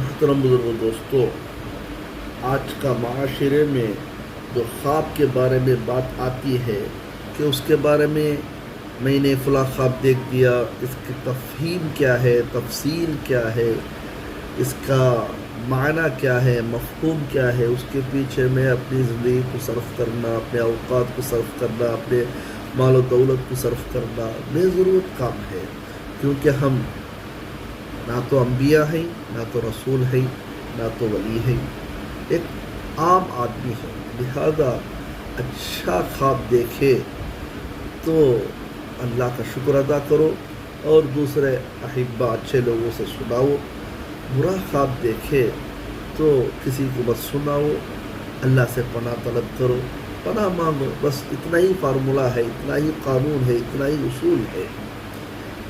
محترم بزرگ دوستوں، آج کا معاشرے میں جو خواب کے بارے میں بات آتی ہے کہ اس کے بارے میں نے فلاں خواب دیکھ دیا، اس کی تفہیم کیا ہے، تفصیل کیا ہے، اس کا معنی کیا ہے، مفہوم کیا ہے، اس کے پیچھے میں اپنی زندگی کو صرف کرنا، اپنے اوقات کو صرف کرنا، اپنے مال و دولت کو صرف کرنا بے ضرورت کام ہے، کیونکہ ہم نہ تو انبیاء ہیں، نہ تو رسول ہیں، نہ تو ولی ہیں، ایک عام آدمی ہے۔ لہذا اچھا خواب دیکھے تو اللہ کا شکر ادا کرو اور دوسرے احبہ اچھے لوگوں سے سناؤ، برا خواب دیکھے تو کسی کو مت سناؤ، اللہ سے پناہ طلب کرو، پناہ مانگو، بس اتنا ہی فارمولہ ہے، اتنا ہی قانون ہے، اتنا ہی اصول ہے۔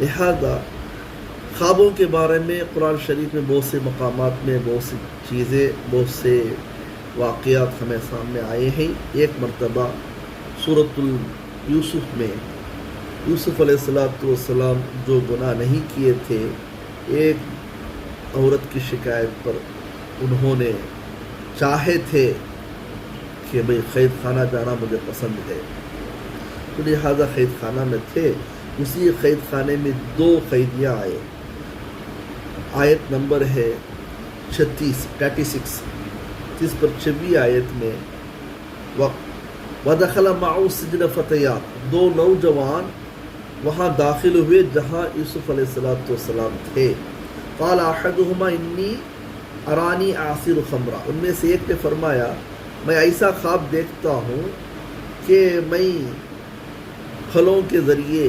لہذا خوابوں کے بارے میں قرآن شریف میں بہت سے مقامات میں بہت سی چیزیں، بہت سے واقعات ہمیں سامنے آئے ہیں۔ ایک مرتبہ سورۃ یوسف میں یوسف علیہ السلام جو گناہ نہیں کیے تھے، ایک عورت کی شکایت پر انہوں نے چاہے تھے کہ بھئی قید خانہ جانا مجھے پسند ہے، تو لہٰذا قید خانہ میں تھے۔ اسی قید خانے میں 2 قیدیاں آئے۔ آیت نمبر ہے 36 جس پر 26 آیت میں وَدَخَلَ مَعَهُ السِّجْنَ فَتَيَانِ، 2 نوجوان وہاں داخل ہوئے جہاں یوسف علیہ السلام تھے۔ قَالَ أَحَدُهُمَا إِنِّي أَرَانِي أَعْصِرُ خَمْرًا، ان میں سے ایک نے فرمایا میں ایسا خواب دیکھتا ہوں کہ میں پھلوں کے ذریعے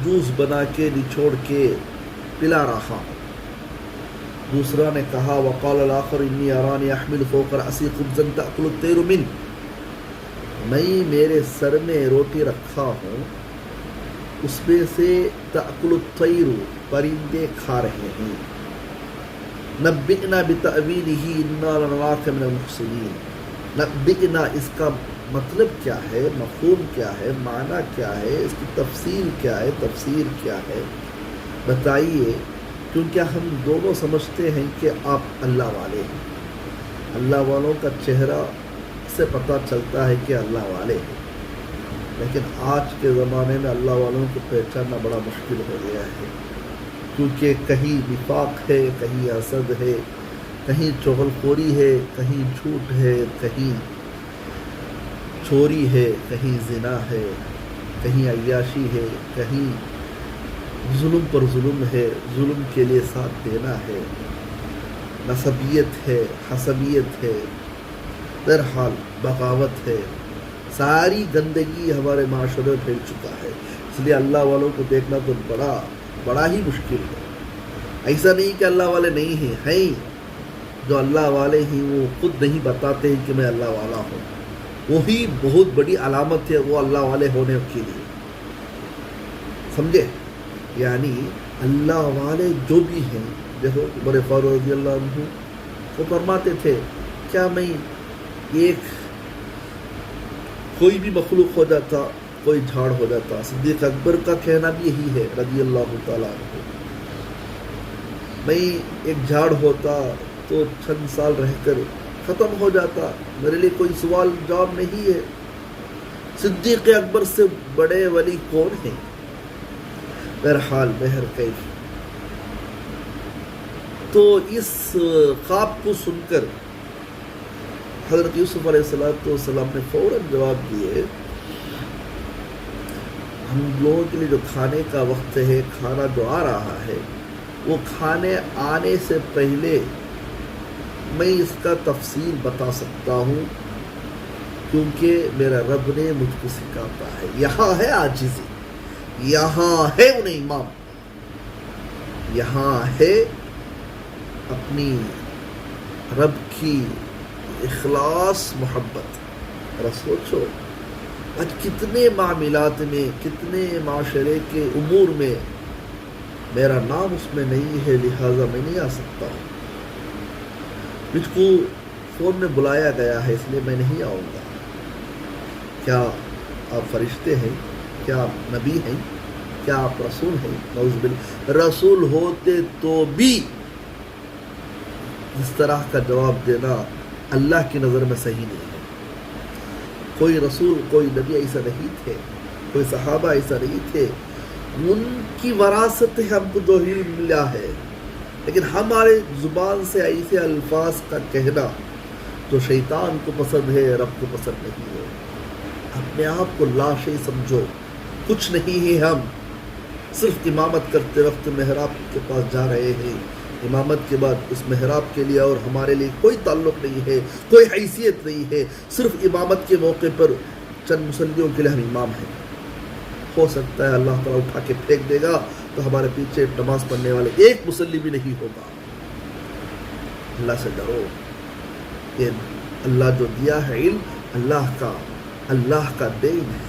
جوس بنا کے نچوڑ کے پلا رہا ہوں۔ دوسرا نے کہا وقال الآخر انی ارانی احمل فوق رأسی خبزا تأکل الطیر منه، میں میرے سر میں روٹی رکھا ہوں، اس میں سے تأکل الطیر، پرندے کھا رہے ہیں۔ نبئنا بتأویلہ انا لنراک من المحسنین، نبئنا اس کا مطلب کیا ہے، مفہوم کیا ہے، معنی کیا ہے، اس کی تفصیل کیا ہے، تفسیر کیا ہے، بتائیے، کیونکہ ہم دونوں سمجھتے ہیں کہ آپ اللہ والے ہیں، اللہ والوں کا چہرہ سے پتہ چلتا ہے کہ اللہ والے ہیں، لیکن آج کے زمانے میں اللہ والوں کو پہچاننا بڑا مشکل ہو گیا ہے، کیونکہ کہیں نفاق ہے، کہیں حسد ہے، کہیں چغل خوری ہے، کہیں جھوٹ ہے، کہیں چوری ہے، کہیں زنا ہے، کہیں عیاشی ہے، کہیں ظلم پر ظلم ہے، ظلم کے لیے ساتھ دینا ہے، نسبیت ہے، حسبیت ہے، بہرحال بغاوت ہے، ساری گندگی ہمارے معاشرے میں پھیل چکا ہے۔ اس لیے اللہ والوں کو دیکھنا تو بڑا ہی مشکل ہے۔ ایسا نہیں کہ اللہ والے نہیں ہیں، جو اللہ والے ہیں وہ خود نہیں بتاتے ہیں کہ میں اللہ والا ہوں، وہی بہت بڑی علامت ہے وہ اللہ والے ہونے کے لیے، سمجھے؟ یعنی اللہ والے جو بھی ہیں، دیکھو عمر فاروق رضی اللہ عنہ وہ فرماتے تھے کیا میں کوئی بھی مخلوق ہو جاتا، کوئی جھاڑ ہو جاتا، صدیق اکبر کا کہنا بھی یہی ہے رضی اللہ تعالیٰ عنہ، میں ایک جھاڑ ہوتا تو چند سال رہ کر ختم ہو جاتا، میرے لیے کوئی سوال جواب نہیں ہے، صدیق اکبر سے بڑے ولی کون ہیں؟ بہرحال بہرکیف، تو اس خواب کو سن کر حضرت یوسف علیہ السلام نے فوراً جواب دیے ہم لوگوں کے لیے جو کھانے کا وقت ہے، کھانا جو آ رہا ہے، وہ کھانے آنے سے پہلے میں اس کا تفصیل بتا سکتا ہوں، کیونکہ میرا رب نے مجھ کو سکھاتا ہے۔ یہاں ہے عاجزی، یہاں ہے انہیں امام، یہاں ہے اپنی رب کی اخلاص، محبت۔ سوچو آج کتنے معاملات میں، کتنے معاشرے کے امور میں میرا نام اس میں نہیں ہے، لہٰذا میں نہیں آ سکتا ہوں، مجھ کو فون میں بلایا گیا ہے اس لیے میں نہیں آؤں گا۔ کیا آپ فرشتے ہیں؟ کیا آپ نبی ہیں؟ کیا آپ رسول ہیں؟ نعوذ باللہ، رسول ہوتے تو بھی اس طرح کا جواب دینا اللہ کی نظر میں صحیح نہیں ہے. کوئی رسول کوئی نبی ایسا نہیں تھے, کوئی صحابہ ایسا نہیں تھے. ان کی وراثت ہے ہم کو جو علم ملا ہے, لیکن ہمارے زبان سے ایسے الفاظ کا کہنا جو شیطان کو پسند ہے رب کو پسند نہیں ہے. اپنے آپ کو لا شیء سمجھو, کچھ نہیں ہے. ہم صرف امامت کرتے وقت محراب کے پاس جا رہے ہیں. امامت کے بعد اس محراب کے لیے اور ہمارے لیے کوئی تعلق نہیں ہے, کوئی حیثیت نہیں ہے. صرف امامت کے موقع پر چند مصلیوں کے لیے ہم امام ہیں. ہو سکتا ہے اللہ تعالیٰ اٹھا کے پھینک دے گا تو ہمارے پیچھے نماز پڑھنے والے ایک مصلی بھی نہیں ہوگا. اللہ سے ڈرو. کہ اللہ جو دیا ہے علم اللہ کا دین ہے,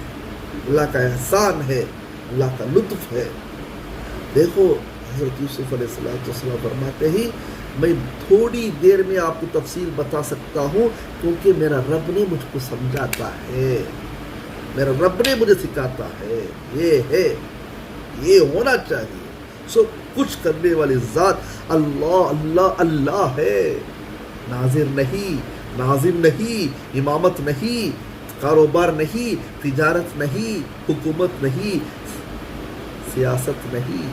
اللہ کا احسان ہے, اللہ کا لطف ہے. دیکھو حضرت یوسف علیہ السلام فرماتے ہی میں تھوڑی دیر میں آپ کو تفصیل بتا سکتا ہوں, کیونکہ میرا رب نے مجھ کو سمجھاتا ہے, میرا رب نے مجھے سکھاتا ہے. یہ ہے, یہ ہونا چاہیے. سو کچھ کرنے والی ذات اللہ ہے. ناظر نہیں, ناظم نہیں, امامت نہیں, کاروبار نہیں, تجارت نہیں, حکومت نہیں, سیاست نہیں,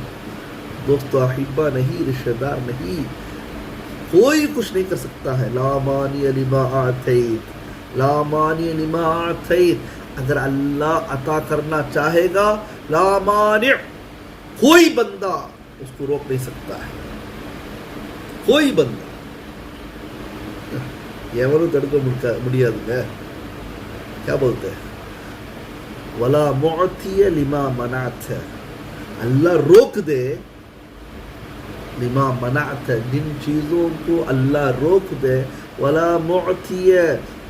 دوست و احبہ نہیں, رشتہ دار نہیں, کوئی کچھ نہیں کر سکتا ہے. لا مانی لما اعطیت, لا مانی لما اعطیت. اگر اللہ عطا کرنا چاہے گا لا مانع, کوئی بندہ اس کو روک نہیں سکتا ہے. کوئی بندہ یمن تڑکو مڑیاد ہے کیا بولتے ہیں, ولا معطی لما منعت. اللہ روک دے لما منعت, جن چیزوں کو اللہ روک دے, ولا معطی,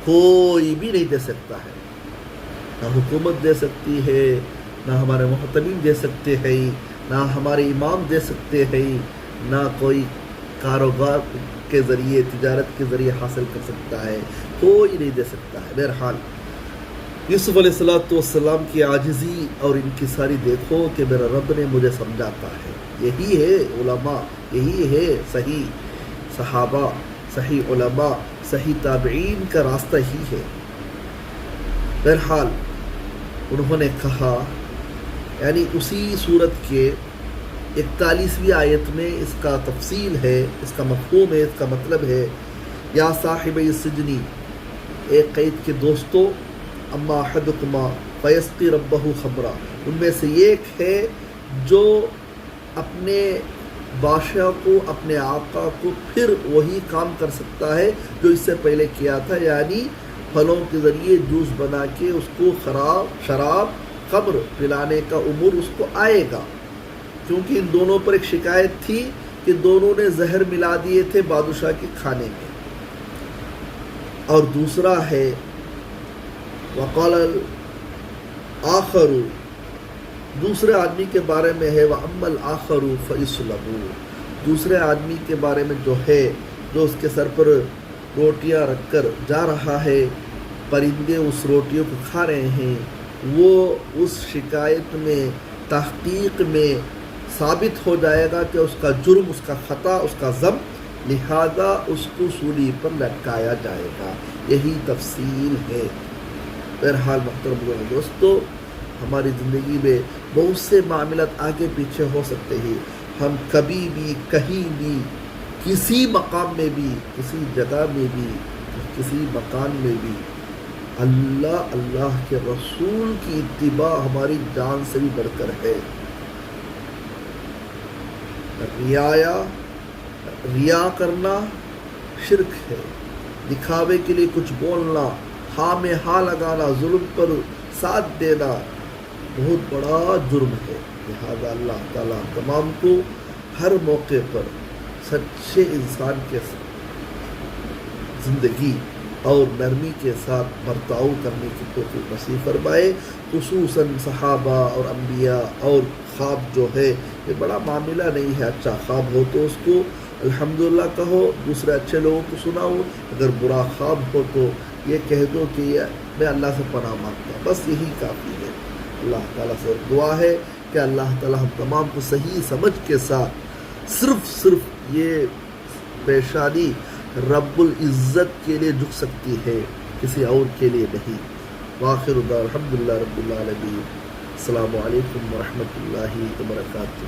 کوئی بھی نہیں دے سکتا ہے. نہ حکومت دے سکتی ہے, نہ ہمارے محتمین دے سکتے ہیں, نہ ہمارے امام دے سکتے ہیں, نہ کوئی کاروبار کے ذریعے تجارت کے ذریعے حاصل کر سکتا ہے, کوئی نہیں دے سکتا ہے. بہرحال یوسف علیہ السلام کی عاجزی اور ان کی ساری دیکھو کہ میرا رب نے مجھے سمجھاتا ہے. یہی ہے علماء, یہی ہے صحیح صحابہ, صحیح علماء, صحیح تابعین کا راستہ ہی ہے. بہرحال انہوں نے کہا, یعنی اسی صورت کے 41ویں آیت میں اس کا تفصیل ہے, اس کا مفہوم ہے, اس کا مطلب ہے, یا صاحب السجن, ایک قید کے دوستوں, اما احدکما فیسقی ربہ خمرا, ان میں سے ایک ہے جو اپنے بادشاہ کو, اپنے آقا کو پھر وہی کام کر سکتا ہے جو اس سے پہلے کیا تھا, یعنی پھلوں کے ذریعے جوس بنا کے اس کو شراب خمر پلانے کا امور اس کو آئے گا. کیونکہ ان دونوں پر ایک شکایت تھی کہ دونوں نے زہر ملا دیے تھے بادشاہ کے کھانے میں. اور دوسرا ہے وقال الآخر, دوسرے آدمی کے بارے میں ہے وَأَمَّا الْآخَرُ فَيُصْلَبُ, دوسرے آدمی کے بارے میں جو ہے, جو اس کے سر پر روٹیاں رکھ کر جا رہا ہے, پرندے اس روٹیوں کو کھا رہے ہیں, وہ اس شکایت میں, تحقیق میں ثابت ہو جائے گا کہ اس کا جرم, اس کا خطا, اس کا ذنب, لہذا اس کو سولی پر لٹکایا جائے گا. یہی تفصیل ہے. بہرحال محترم دوستو, ہماری زندگی میں بہت سے معاملات آگے پیچھے ہو سکتے ہیں. ہم کبھی بھی, کہیں بھی, کسی مقام میں بھی, کسی جگہ میں بھی, کسی مکان میں بھی اللہ کے رسول کی اتباع ہماری جان سے بھی بڑھ کر ہے. ریا کرنا شرک ہے, دکھاوے کے لیے کچھ بولنا, ہاں میں ہاں لگانا, ظلم پر ساتھ دینا بہت بڑا جرم ہے. لہذا اللہ تعالیٰ تمام کو ہر موقع پر سچے انسان کے زندگی اور نرمی کے ساتھ برتاؤ کرنے کی توفیق نصیب فرمائے. خصوصاً صحابہ اور انبیاء. اور خواب جو ہے یہ بڑا معاملہ نہیں ہے, اچھا خواب ہو تو اس کو الحمدللہ کہو, دوسرے اچھے لوگوں کو سناؤ. اگر برا خواب ہو تو یہ کہہ دو کہ میں اللہ سے پناہ مانگتا ہوں, بس یہی کافی ہے. اللہ تعالیٰ سے دعا ہے کہ اللہ تعالیٰ ہم تمام کو صحیح سمجھ کے ساتھ صرف یہ پریشانی رب العزت کے لیے جھک سکتی ہے، کسی اور کے لیے نہیں۔ وآخر دعوانا الحمدللہ رب العالمین۔ السلام علیکم ورحمۃ اللہ وبرکاتہ۔